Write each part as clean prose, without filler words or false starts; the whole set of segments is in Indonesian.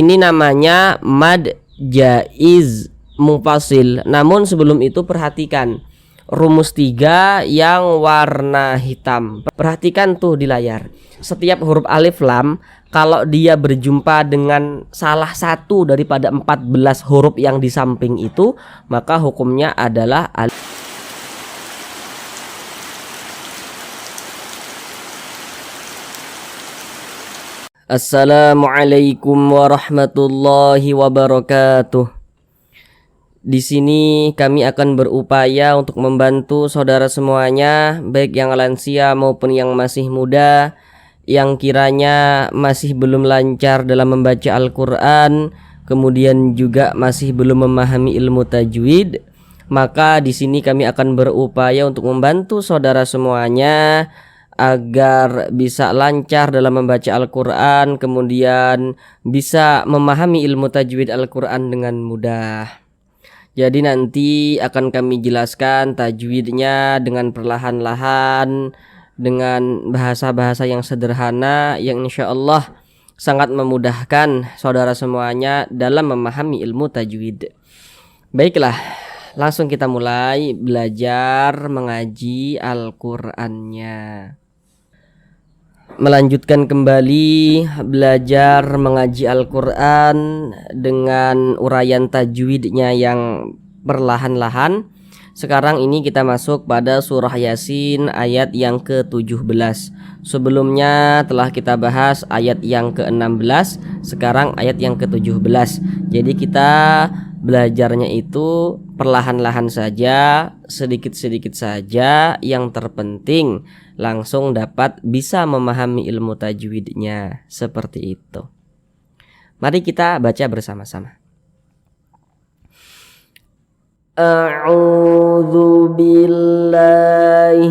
Ini namanya mad jaiz mufasil. Namun sebelum itu perhatikan rumus 3 yang warna hitam. Perhatikan tuh di layar. Setiap huruf alif lam kalau dia berjumpa dengan salah satu daripada 14 huruf yang di samping itu, maka hukumnya adalah alif. Assalamualaikum warahmatullahi wabarakatuh. Di sini kami akan berupaya untuk membantu saudara semuanya, baik yang lansia maupun yang masih muda, yang kiranya masih belum lancar dalam membaca Al-Qur'an, kemudian juga masih belum memahami ilmu tajwid. Maka di sini kami akan berupaya untuk membantu saudara semuanya agar bisa lancar dalam membaca Al-Qur'an, kemudian bisa memahami ilmu tajwid Al-Qur'an dengan mudah. Jadi nanti akan kami jelaskan tajwidnya dengan perlahan-lahan, dengan bahasa-bahasa yang sederhana, yang insya Allah sangat memudahkan saudara semuanya dalam memahami ilmu tajwid. Baiklah, langsung kita mulai belajar mengaji Al-Qur'annya. Melanjutkan kembali belajar mengaji Al-Qur'an dengan uraian tajwidnya yang perlahan-lahan. Sekarang ini kita masuk pada surah Yasin ayat yang ke-17. Sebelumnya telah kita bahas ayat yang ke-16, sekarang ayat yang ke-17. Jadi kita belajarnya itu perlahan-lahan saja, sedikit-sedikit saja. Yang terpenting langsung dapat bisa memahami ilmu tajwidnya. Seperti itu. Mari kita baca bersama-sama. A'udzu billahi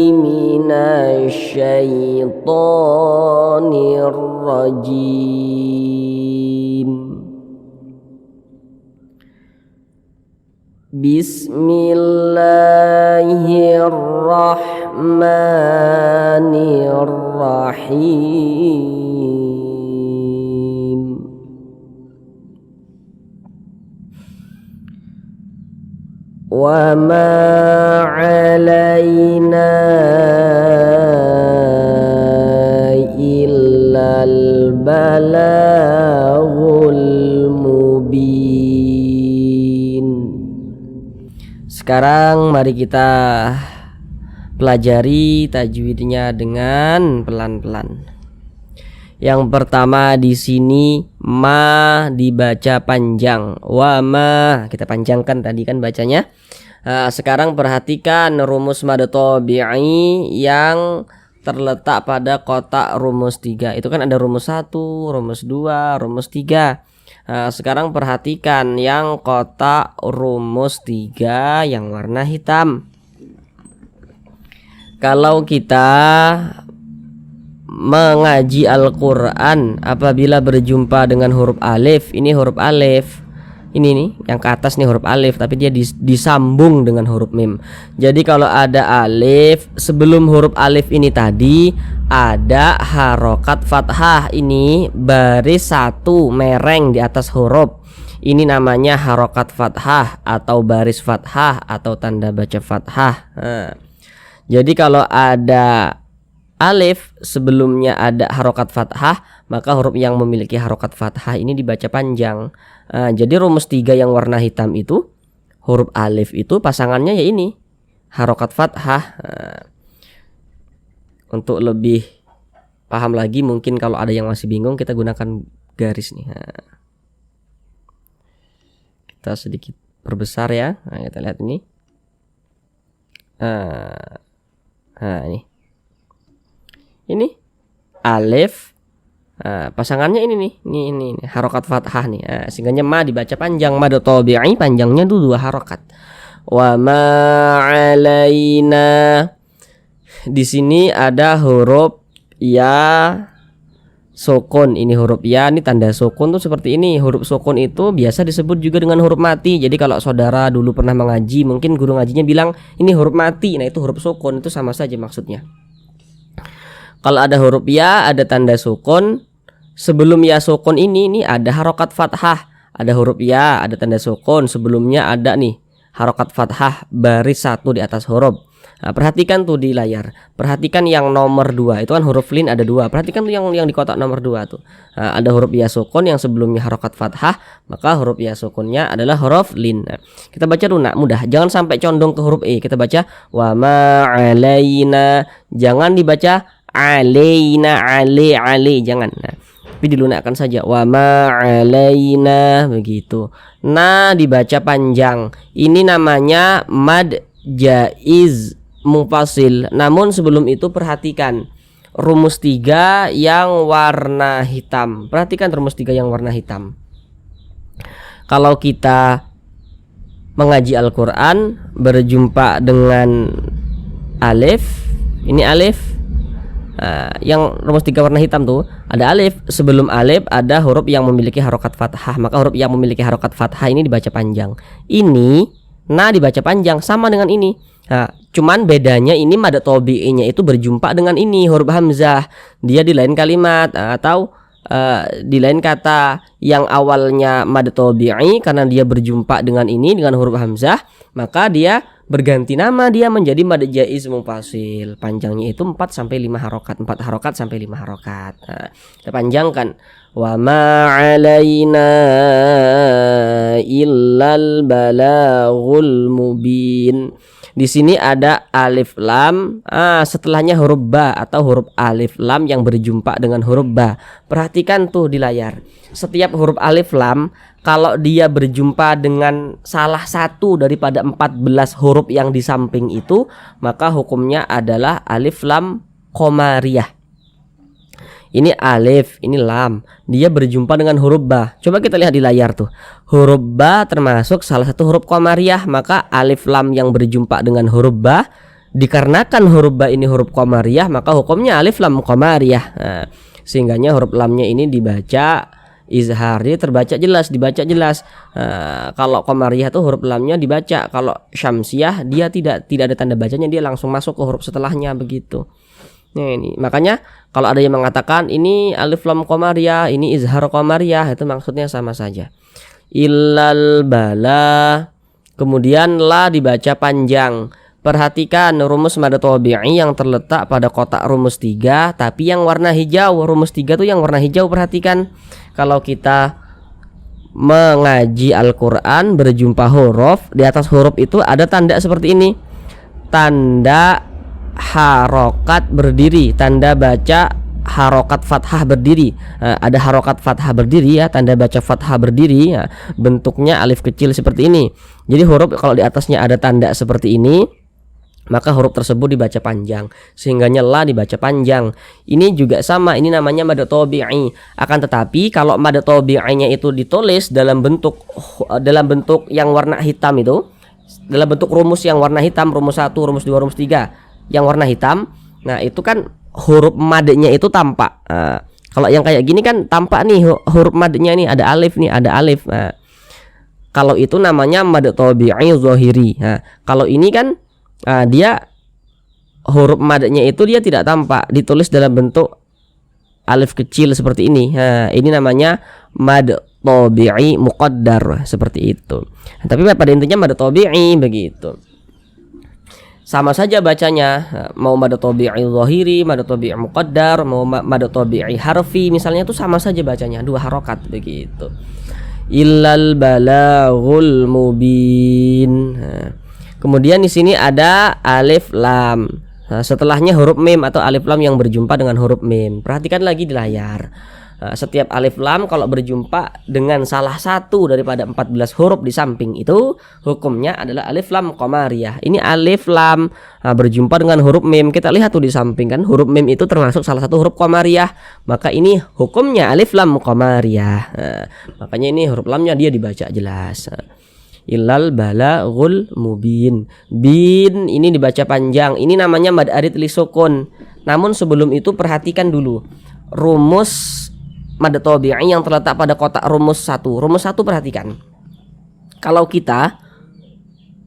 minasy syaithanir rajim. Bismillahirrahmanirrahim. Wa ma 'alaina illal balaghul mubin. Sekarang mari kita pelajari tajwidnya dengan pelan-pelan. Yang pertama di sini ma dibaca panjang. Wa ma kita panjangkan tadi kan bacanya. Sekarang perhatikan rumus mad tabi'i yang terletak pada kotak rumus 3. Itu kan ada rumus 1, rumus 2, rumus 3. Sekarang perhatikan yang kotak rumus 3 yang warna hitam. Kalau kita mengaji Al-Qur'an apabila berjumpa dengan huruf alif, ini huruf alif. Ini nih yang ke atas nih huruf alif, tapi dia disambung dengan huruf mim. Jadi kalau ada alif, sebelum huruf alif ini tadi ada harokat fathah. Ini baris 1 mereng di atas huruf. Ini namanya harokat fathah atau baris fathah atau tanda baca fathah. Jadi kalau ada alif sebelumnya ada harokat fathah, maka huruf yang memiliki harokat fathah ini dibaca panjang. Jadi rumus 3 yang warna hitam itu, huruf alif itu pasangannya ya ini harokat fathah. Untuk lebih paham lagi, mungkin kalau ada yang masih bingung, kita gunakan garis nih. Kita sedikit perbesar ya. Kita lihat ini. Ini alif, pasangannya ini nih, ini harokat fathah nih. Sehingga ma dibaca panjang, mad tabi'i panjangnya itu 2 harokat. Wa ma 'alaina. Di sini ada huruf ya sukun. Ini huruf ya, ini tanda sukun tuh seperti ini. Huruf sukun itu biasa disebut juga dengan huruf mati. Jadi kalau saudara dulu pernah mengaji, mungkin guru ngajinya bilang ini huruf mati. Nah itu huruf sukun, itu sama saja maksudnya. Kalau ada huruf ya, ada tanda sukun, sebelum ya sukun ini ada harokat fathah, ada huruf ya, ada tanda sukun. Sebelumnya ada nih harokat fathah baris satu di atas huruf. Nah, perhatikan tuh di layar. Perhatikan yang nomor 2 itu kan huruf lin ada 2. Perhatikan tuh yang di kotak nomor 2 tuh. Nah, ada huruf ya sukun yang sebelumnya harokat fathah, maka huruf ya sukunnya adalah huruf lin. Nah, kita baca dulu mudah. Jangan sampai condong ke huruf e. Kita baca wa ma alaina. Jangan dibaca alaina ale jangan. Nah, tapi dilunakkan saja wa ma alaina begitu. Nah, dibaca panjang. Ini namanya mad jaiz mufasil. Namun sebelum itu perhatikan rumus 3 yang warna hitam. Perhatikan rumus 3 yang warna hitam. Kalau kita mengaji Al-Quran berjumpa dengan alif, ini alif. Yang rumus 3 warna hitam tuh ada alif. Sebelum alif ada huruf yang memiliki harokat fathah, maka huruf yang memiliki harokat fathah ini dibaca panjang. Ini dibaca panjang sama dengan ini. Cuman bedanya ini mad tabi'inya itu berjumpa dengan ini huruf hamzah. Dia di lain kalimat atau di lain kata yang awalnya mad tabi'i, karena dia berjumpa dengan ini dengan huruf hamzah, maka dia berganti nama, dia menjadi mad jaiz mufasil. Panjangnya itu 4 sampai 5 harokat, 4 harokat sampai 5 harokat. Kita panjangkan. Wa ma 'alaina illal balaghul mubin. Di sini ada alif lam, setelahnya huruf ba atau huruf alif lam yang berjumpa dengan huruf ba. Perhatikan tuh di layar. Setiap huruf alif lam kalau dia berjumpa dengan salah satu daripada 14 huruf yang di samping itu, maka hukumnya adalah alif lam qamariyah. Ini alif, ini lam. Dia berjumpa dengan huruf ba. Coba kita lihat di layar tuh. Huruf ba termasuk salah satu huruf qamariyah, maka alif lam yang berjumpa dengan huruf ba, dikarenakan huruf ba ini huruf qamariyah, maka hukumnya alif lam qamariyah. Sehingganya huruf lamnya ini dibaca izhar, dia terbaca jelas, dibaca jelas. Kalau qamariyah tuh huruf lamnya dibaca. Kalau syamsiyah dia tidak ada tanda bacanya, dia langsung masuk ke huruf setelahnya begitu. Nah, ini makanya kalau ada yang mengatakan ini alif lam qamariyah, ini izhar qamariyah, itu maksudnya sama saja. Illal bala, kemudian la dibaca panjang. Perhatikan rumus mad tabi'i yang terletak pada kotak rumus 3, tapi yang warna hijau. Rumus 3 tuh yang warna hijau. Perhatikan kalau kita mengaji Al-Quran berjumpa huruf, di atas huruf itu ada tanda seperti ini, tanda harokat berdiri, tanda baca harokat fathah berdiri. Ada harokat fathah berdiri ya, tanda baca fathah berdiri ya. Bentuknya alif kecil seperti ini. Jadi huruf kalau di atasnya ada tanda seperti ini, maka huruf tersebut dibaca panjang. Sehingganya la dibaca panjang. Ini juga sama, ini namanya mad tabi'i. Akan tetapi kalau mad tabi'inya itu ditulis dalam bentuk yang warna hitam itu, dalam bentuk rumus yang warna hitam, rumus 1, rumus 2, rumus 3 yang warna hitam, nah itu kan huruf madnya itu tampak. Kalau yang kayak gini kan tampak nih huruf madnya ini ada alif nih, ada alif. Kalau itu namanya mad tabi'i zahiri. Kalau ini kan dia huruf madnya itu dia tidak tampak, ditulis dalam bentuk alif kecil seperti ini. Ini namanya mad tabi'i muqaddar seperti itu. Tapi pada intinya mad tabi'i begitu. Sama saja bacanya, mau mad tabi'i zahiri, mad tabi'i muqaddar, mau mad tabi'i harfi misalnya, itu sama saja bacanya, 2 harokat begitu. Illal balaghul mubin. Kemudian di sini ada alif lam. Setelahnya huruf mim atau alif lam yang berjumpa dengan huruf mim. Perhatikan lagi di layar. Setiap alif lam kalau berjumpa dengan salah satu daripada 14 huruf di samping itu, hukumnya adalah alif lam qamariyah. Ini alif lam berjumpa dengan huruf mim. Kita lihat tuh di samping kan, huruf mim itu termasuk salah satu huruf qamariyah, maka ini hukumnya alif lam qamariyah. Makanya ini huruf lamnya dia dibaca jelas. Illal balaghul mubin. Bin ini dibaca panjang. Ini namanya mad arid li sukun. Namun sebelum itu perhatikan dulu rumus mad tabi'i yang terletak pada kotak rumus 1. Rumus 1 perhatikan. Kalau kita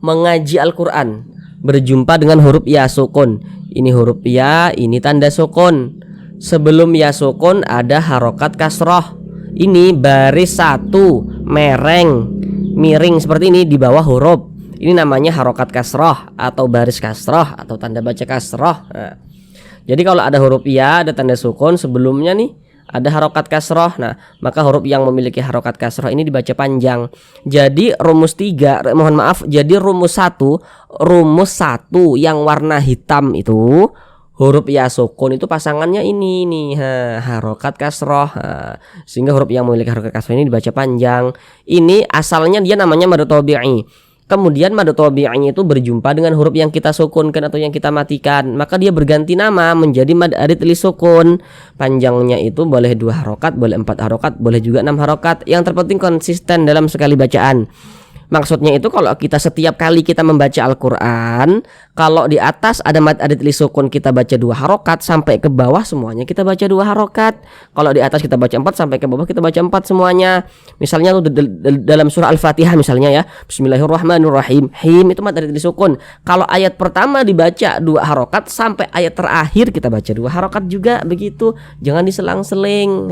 mengaji Al-Quran berjumpa dengan huruf ya sukun, ini huruf ya, ini tanda sukun. sebelum ya sukun ada harokat kasroh. Ini baris satu, miring seperti ini di bawah huruf. Ini namanya harokat kasroh atau baris kasroh atau tanda baca kasroh. Nah, jadi kalau ada huruf ya, ada tanda sukun, sebelumnya nih ada harokat kasroh. Nah, maka huruf yang memiliki harokat kasroh ini dibaca panjang. Jadi rumus 3, mohon maaf, jadi rumus 1 yang warna hitam itu huruf ya sukun itu pasangannya ini nih, harokat kasroh. Sehingga huruf yang memiliki harokat kasroh ini dibaca panjang. Ini asalnya dia namanya mad tabi'i. Kemudian mad tabi'i itu berjumpa dengan huruf yang kita sukunkan atau yang kita matikan, maka dia berganti nama menjadi mad arid li sukun. Panjangnya itu boleh 2 harokat, boleh 4 harokat, boleh juga 6 harokat. Yang terpenting konsisten dalam sekali bacaan. Maksudnya itu kalau kita setiap kali kita membaca Al-Quran, kalau di atas ada mad arid li sukun kita baca 2 harokat, sampai ke bawah semuanya kita baca 2 harokat. Kalau di atas kita baca 4, sampai ke bawah kita baca 4 semuanya. Misalnya dalam surah Al-Fatihah misalnya ya, Bismillahirrahmanirrahim, him itu mad arid li sukun. Kalau ayat pertama dibaca 2 harokat, sampai ayat terakhir kita baca 2 harokat juga, begitu. Jangan diselang-seling.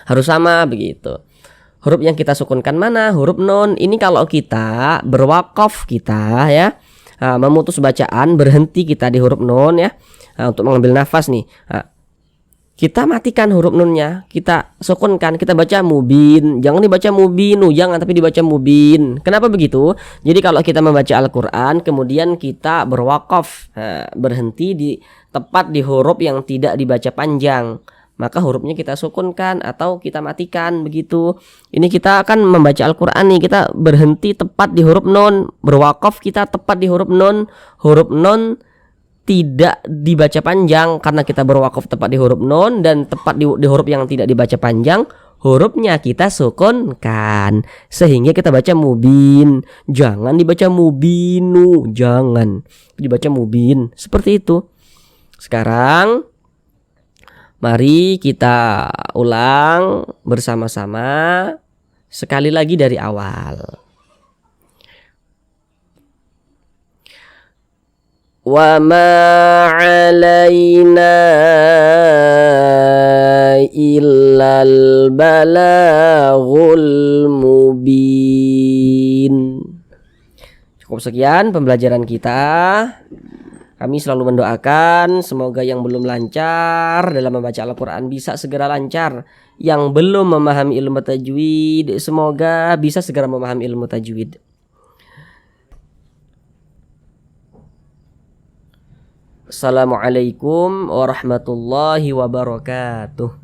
Harus sama begitu. Huruf yang kita sukunkan mana? Huruf nun. Ini kalau kita berwakaf kita ya, memutus bacaan, berhenti kita di huruf nun ya, untuk mengambil nafas nih. Kita matikan huruf nunnya, kita sukunkan, kita baca mubin. Jangan dibaca mubinu, jangan, tapi dibaca mubin. Kenapa begitu? Jadi kalau kita membaca Al-Quran kemudian kita berwakaf, berhenti tepat di huruf yang tidak dibaca panjang, maka hurufnya kita sukunkan atau kita matikan begitu. Ini kita akan membaca Al-Quran nih, kita berhenti tepat di huruf nun, berwakaf kita tepat di huruf nun. Huruf nun tidak dibaca panjang karena kita berwakaf tepat di huruf nun, dan tepat di huruf yang tidak dibaca panjang, hurufnya kita sukunkan sehingga kita baca mubin. Jangan dibaca mubinu, jangan dibaca mubin, seperti itu. Sekarang mari kita ulang bersama-sama sekali lagi dari awal. Wa ma 'alaina illal balaghul mubin. Cukup sekian pembelajaran kita. Kami selalu mendoakan semoga yang belum lancar dalam membaca Al-Quran bisa segera lancar. Yang belum memahami ilmu tajwid semoga bisa segera memahami ilmu tajwid. Assalamualaikum warahmatullahi wabarakatuh.